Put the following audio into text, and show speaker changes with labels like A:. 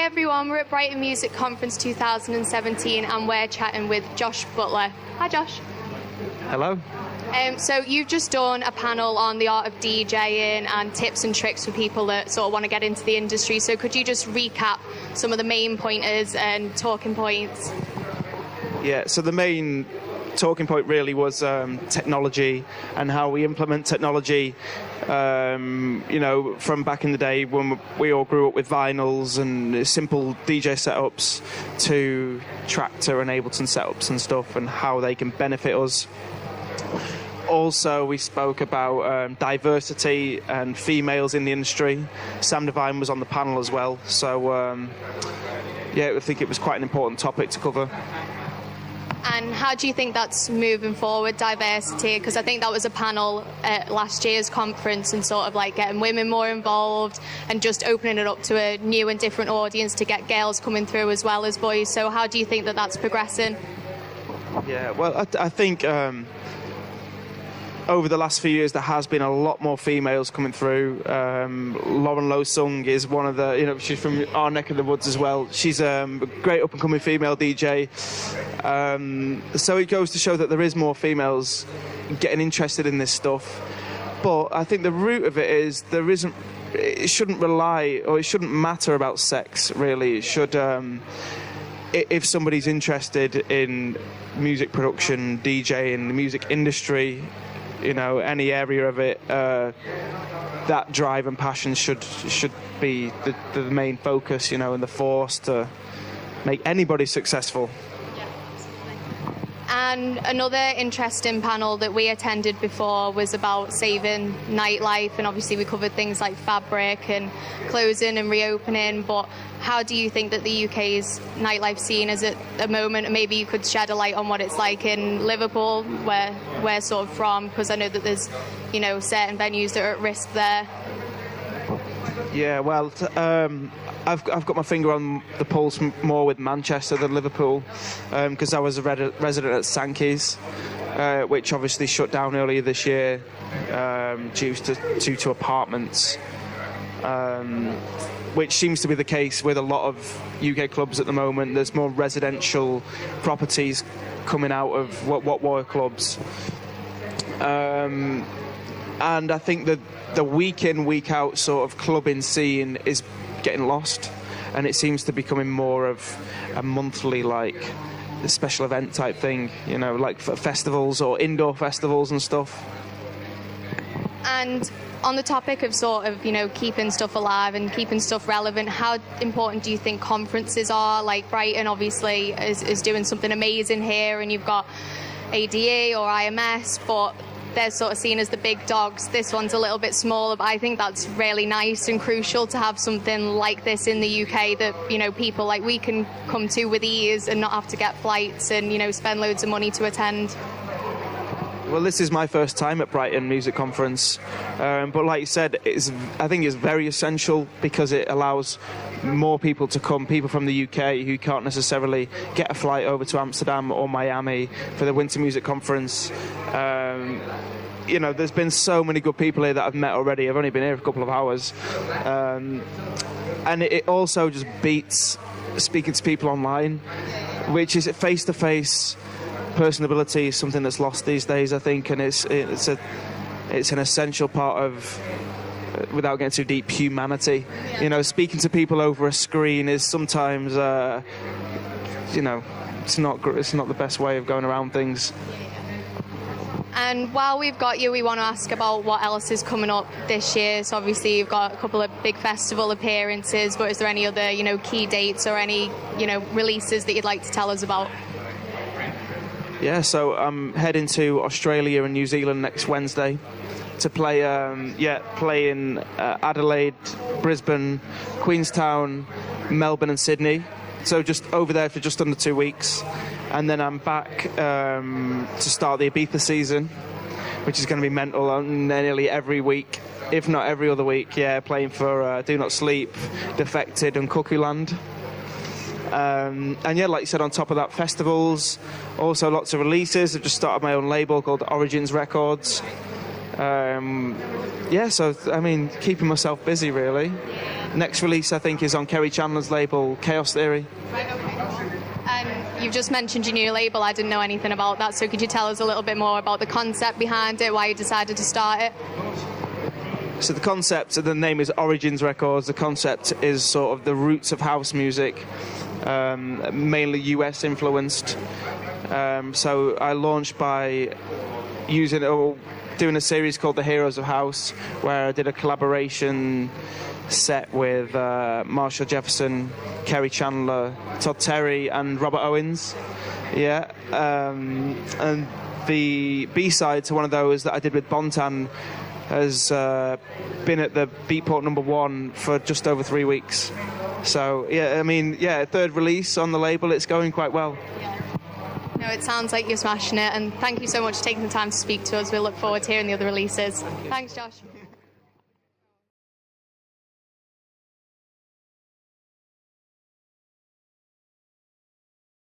A: everyone, we're at Brighton Music Conference 2017 and we're chatting with Josh Butler. Hi Josh.
B: Hello.
A: So you've just done a panel on the art of DJing and tips and tricks for people that sort of want to get into the industry. So could you just recap some of the main pointers and talking points?
B: Yeah, so the main talking point really was technology and how we implement technology, from back in the day when we all grew up with vinyls and simple DJ setups to Tractor and Ableton setups and stuff, and how they can benefit us. Also, we spoke about diversity and females in the industry. Sam Devine was on the panel as well, so I think it was quite an important topic to cover.
A: And how do you think that's moving forward, diversity? Because I think that was a panel at last year's conference, and sort of like getting women more involved and just opening it up to a new and different audience to get girls coming through as well as boys. So how do you think that that's progressing?
B: Yeah, well, I think over the last few years there has been a lot more females coming through. Lauren Lo Sung is one of the, she's from our neck of the woods as well. She's a great up-and-coming female DJ. So it goes to show that there is more females getting interested in this stuff. But I think the root of it is it shouldn't rely, or it shouldn't matter about sex, really. It should, if somebody's interested in music production, DJing, the music industry, any area of it, that drive and passion should be the main focus, and the force to make anybody successful.
A: And another interesting panel that we attended before was about saving nightlife, and obviously we covered things like fabric and closing and reopening, but how do you think that the UK's nightlife scene is at the moment? And maybe you could shed a light on what it's like in Liverpool, where we're sort of from, because I know that there's, certain venues that are at risk there.
B: Yeah, well, I've got my finger on the pulse more with Manchester than Liverpool, because I was a resident at Sankey's, which obviously shut down earlier this year due to apartments, which seems to be the case with a lot of UK clubs at the moment. There's more residential properties coming out of what were clubs. And I think that the week in, week out sort of clubbing scene is getting lost, and it seems to be becoming more of a monthly, like, a special event type thing, like for festivals or indoor festivals and stuff.
A: And on the topic of sort of, keeping stuff alive and keeping stuff relevant, how important do you think conferences are? Like Brighton obviously is doing something amazing here, and you've got ADE or IMS, but they're sort of seen as the big dogs. This one's a little bit smaller, but I think that's really nice and crucial to have something like this in the UK that, people like we can come to with ease and not have to get flights and, spend loads of money to attend.
B: Well, this is my first time at Brighton Music Conference, but like you said, I think it's very essential because it allows more people to come, people from the UK who can't necessarily get a flight over to Amsterdam or Miami for the Winter Music Conference. There's been so many good people here that I've met already. I've only been here a couple of hours. And it also just beats speaking to people online, which is face-to-face personability is something that's lost these days, I think, and it's an essential part of, without getting too deep, humanity. Speaking to people over a screen is sometimes, it's not the best way of going around things.
A: And while we've got you, we want to ask about what else is coming up this year. So obviously you've got a couple of big festival appearances, but is there any other, key dates or any, releases that you'd like to tell us about?
B: Yeah, so I'm heading to Australia and New Zealand next Wednesday to play in Adelaide, Brisbane, Queenstown, Melbourne and Sydney. So just over there for just under 2 weeks. And then I'm back to start the Ibiza season, which is going to be mental on nearly every week, if not every other week, playing for Do Not Sleep, Defected and Cuckoo Land. And like you said, on top of that, festivals, also lots of releases. I've just started my own label called Origins Records. So, keeping myself busy, really. Next release, I think, is on Kerry Chandler's label, Chaos Theory.
A: Right, okay. And you've just mentioned your new label. I didn't know anything about that, so could you tell us a little bit more about the concept behind it, why you decided to start it?
B: So the concept, the name is Origins Records. The concept is sort of the roots of house music, mainly US influenced. So I launched by doing a series called The Heroes of House, where I did a collaboration set with Marshall Jefferson, Kerry Chandler, Todd Terry, and Robert Owens. Yeah, and the B-side to one of those that I did with Bontan has been at the Beatport #1 for just over 3 weeks. So yeah, I mean, yeah, third release on the label. It's going quite well.
A: Yeah. No, it sounds like you're smashing it, and thank you so much for taking the time to speak to us. We look forward to hearing the other releases. Thanks, Josh.